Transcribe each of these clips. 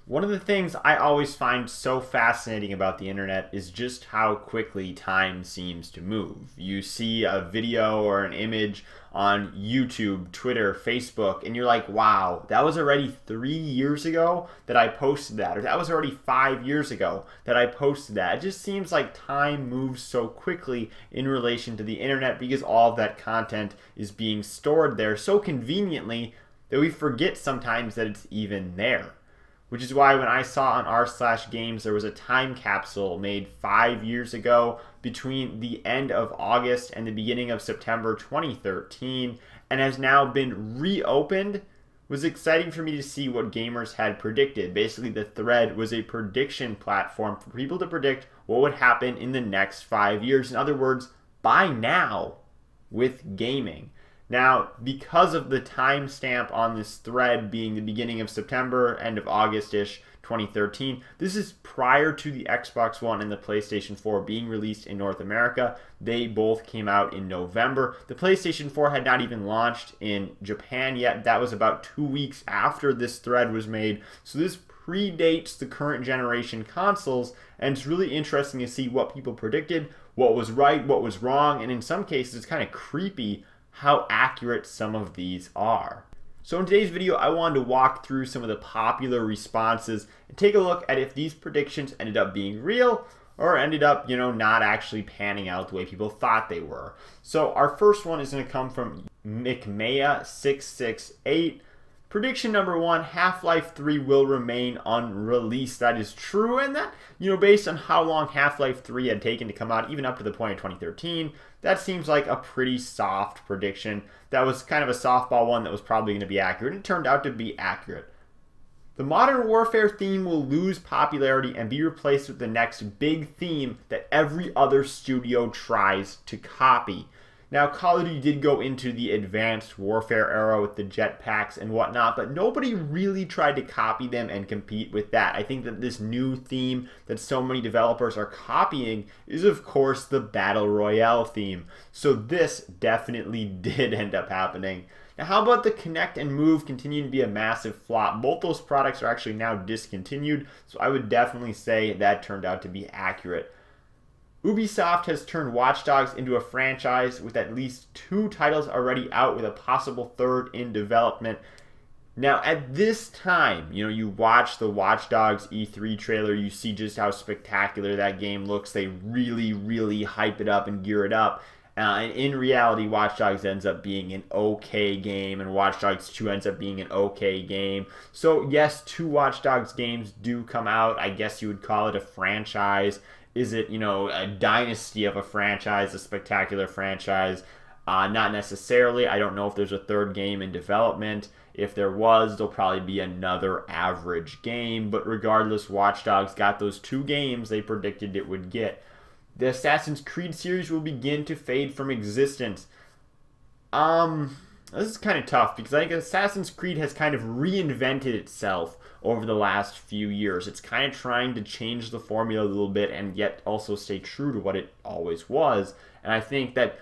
One of the things I always find so fascinating about the internet is just how quickly time seems to move. You see a video or an image on YouTube, Twitter, Facebook, and you're like, wow, that was already 3 years ago that I posted that, or that was already 5 years ago that I posted that. It just seems like time moves so quickly in relation to the internet because all of that content is being stored there so conveniently that we forget sometimes that it's even there. Which is why when I saw on r/games there was a time capsule made 5 years ago between the end of August and the beginning of September 2013 and has now been reopened, was exciting for me to see what gamers had predicted. Basically, the thread was a prediction platform for people to predict what would happen in the next 5 years. In other words, by now with gaming. Now, because of the timestamp on this thread being the beginning of September, end of August-ish 2013, this is prior to the Xbox One and the PlayStation 4 being released in North America. They both came out in November. The PlayStation 4 had not even launched in Japan yet. That was about 2 weeks after this thread was made. So this predates the current generation consoles, and it's really interesting to see what people predicted, what was right, what was wrong, and in some cases it's kind of creepy how accurate some of these are. So in today's video, I wanted to walk through some of the popular responses and take a look at if these predictions ended up being real or ended up, not actually panning out the way people thought they were. So our first one is going to come from McMaya668. Prediction number one, Half-Life 3 will remain unreleased. That is true, and that, based on how long Half-Life 3 had taken to come out, even up to the point of 2013, that seems like a pretty soft prediction. That was kind of a softball one that was probably going to be accurate, and it turned out to be accurate. The Modern Warfare theme will lose popularity and be replaced with the next big theme that every other studio tries to copy. Now, Call of Duty did go into the advanced warfare era with the jetpacks and whatnot, but nobody really tried to copy them and compete with that. I think that this new theme that so many developers are copying is, of course, the Battle Royale theme. So this definitely did end up happening. Now, how about the Kinect and Move continuing to be a massive flop? Both those products are actually now discontinued, so I would definitely say that turned out to be accurate. Ubisoft has turned Watch Dogs into a franchise with at least 2 titles already out with a possible 3rd in development. Now, at this time, you watch the Watch Dogs E3 trailer, you see just how spectacular that game looks. They really, really hype it up and gear it up. And in reality, Watch Dogs ends up being an okay game, and Watch Dogs 2 ends up being an okay game. So, yes, 2 Watch Dogs games do come out. I guess you would call it a franchise. Is it, a dynasty of a franchise, a spectacular franchise? Not necessarily. I don't know if there's a 3rd game in development. If there was, there'll probably be another average game. But regardless, Watch Dogs got those 2 games they predicted it would get. The Assassin's Creed series will begin to fade from existence. This is kind of tough because I think Assassin's Creed has kind of reinvented itself over the last few years. It's kind of trying to change the formula a little bit and yet also stay true to what it always was. And I think that,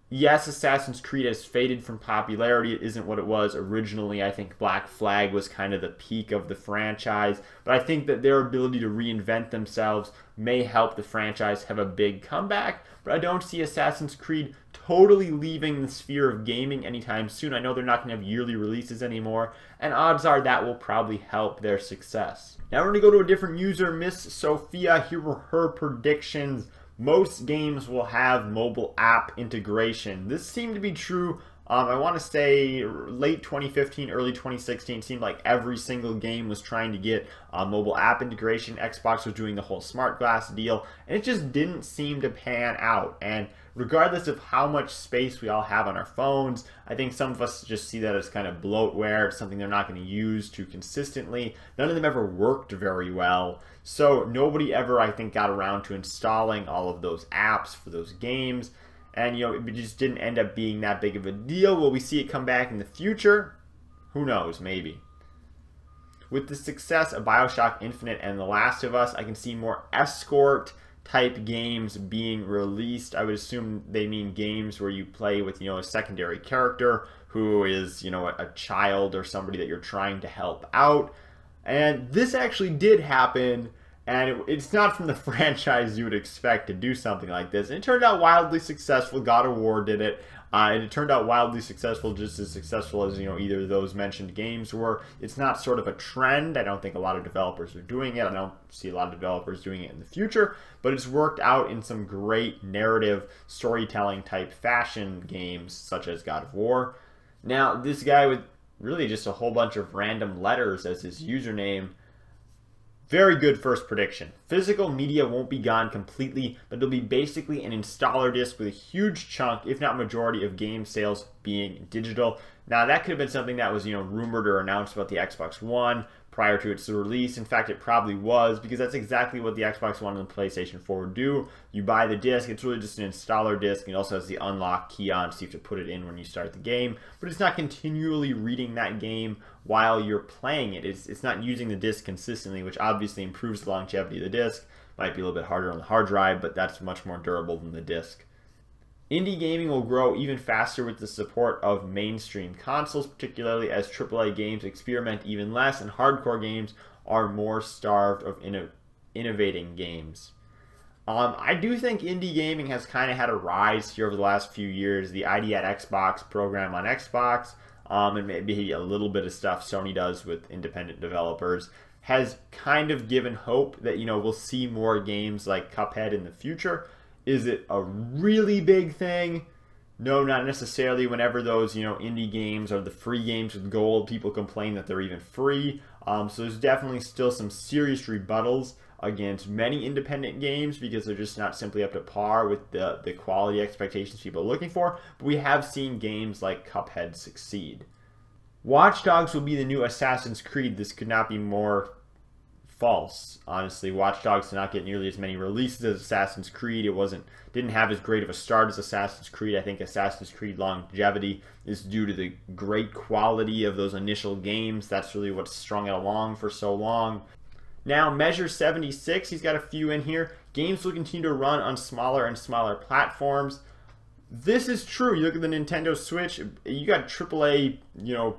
yes, Assassin's Creed has faded from popularity. It isn't what it was originally. I think Black Flag was kind of the peak of the franchise. But I think that their ability to reinvent themselves may help the franchise have a big comeback. But I don't see Assassin's Creed totally leaving the sphere of gaming anytime soon. I know they're not going to have yearly releases anymore, and odds are that will probably help their success. Now we're going to go to a different user, Miss Sophia. Here were her predictions. Most games will have mobile app integration. This seemed to be true. I want to say late 2015, early 2016, it seemed like every single game was trying to get mobile app integration. Xbox was doing the whole smart glass deal, and it just didn't seem to pan out. And regardless of how much space we all have on our phones, I think some of us just see that as kind of bloatware. It's something they're not going to use too consistently. None of them ever worked very well. So nobody ever, I think, got around to installing all of those apps for those games. And, it just didn't end up being that big of a deal. Will we see it come back in the future? Who knows, maybe. With the success of BioShock Infinite and The Last of Us, I can see more escort type games being released. I would assume they mean games where you play with, a secondary character who is, a child or somebody that you're trying to help out. And this actually did happen, and it's not from the franchise you would expect to do something like this. And it turned out wildly successful. God of War did it. And it turned out wildly successful, just as successful as, either of those mentioned games were. It's not sort of a trend. I don't think a lot of developers are doing it. I don't see a lot of developers doing it in the future. But it's worked out in some great narrative storytelling type fashion games, such as God of War. Now, this guy with really just a whole bunch of random letters as his username. Very good first prediction. Physical media won't be gone completely, but it'll be basically an installer disc with a huge chunk, if not majority, of game sales being digital. Now, that could have been something that was, rumored or announced about the Xbox One prior to its release. In fact, it probably was, because that's exactly what the Xbox One and the PlayStation 4 do. You buy the disc, it's really just an installer disc, and it also has the unlock key on, so you have to put it in when you start the game. But it's not continually reading that game while you're playing it. It's not using the disc consistently, which obviously improves the longevity of the disc. Might be a little bit harder on the hard drive, but that's much more durable than the disc. Indie gaming will grow even faster with the support of mainstream consoles, particularly as AAA games experiment even less and hardcore games are more starved of innovating games. I do think indie gaming has kind of had a rise here over the last few years. The ID at Xbox program on Xbox, and maybe a little bit of stuff Sony does with independent developers, has kind of given hope that, we'll see more games like Cuphead in the future. Is it a really big thing? No, not necessarily. Whenever those, indie games or the free games with gold, people complain that they're even free. So there's definitely still some serious rebuttals against many independent games because they're just not simply up to par with the quality expectations people are looking for. But we have seen games like Cuphead succeed. Watch Dogs will be the new Assassin's Creed. This could not be more false. Honestly, Watch Dogs did not get nearly as many releases as Assassin's Creed. It didn't have as great of a start as Assassin's Creed. I think Assassin's Creed longevity is due to the great quality of those initial games. That's really what strung it along for so long. Now, Measure 76, he's got a few in here. Games will continue to run on smaller and smaller platforms. This is true. You look at the Nintendo Switch, you got AAA,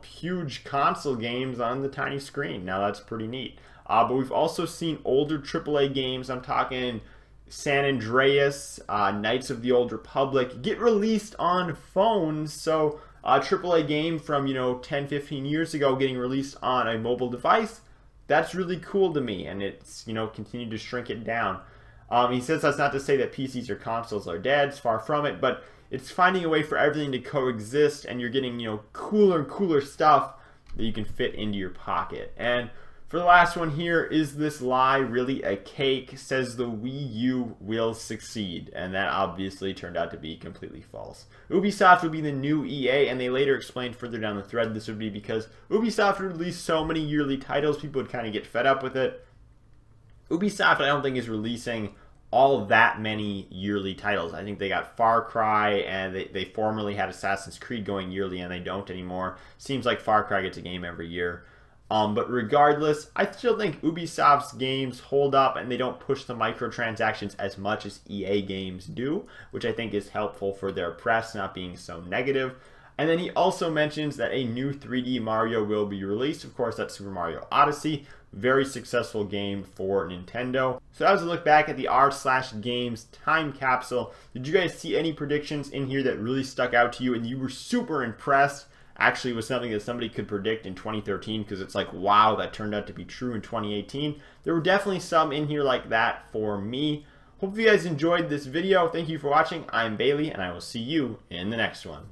huge console games on the tiny screen. Now, that's pretty neat. But we've also seen older AAA games. I'm talking San Andreas, Knights of the Old Republic, get released on phones. So a AAA game from, 10, 15 years ago getting released on a mobile device, that's really cool to me. And it's, continued to shrink it down. He says that's not to say that PCs or consoles are dead. It's far from it. But it's finding a way for everything to coexist. And you're getting, cooler and cooler stuff that you can fit into your pocket. And for the last one here, is this lie really a cake? Says the Wii U will succeed. And that obviously turned out to be completely false. Ubisoft would be the new EA, and they later explained further down the thread this would be because Ubisoft would release so many yearly titles, people would kind of get fed up with it. Ubisoft, I don't think, is releasing all of that many yearly titles. I think they got Far Cry, and they formerly had Assassin's Creed going yearly, and they don't anymore. Seems like Far Cry gets a game every year. But regardless, I still think Ubisoft's games hold up and they don't push the microtransactions as much as EA games do, which I think is helpful for their press not being so negative. And then he also mentions that a new 3D Mario will be released. Of course, that's Super Mario Odyssey. Very successful game for Nintendo. So that was a look back at the r/games time capsule. Did you guys see any predictions in here that really stuck out to you and you were super impressed? Actually was something that somebody could predict in 2013 because it's like, wow, that turned out to be true in 2018. There were definitely some in here like that for me. Hope you guys enjoyed this video. Thank you for watching. I'm Bailey, and I will see you in the next one.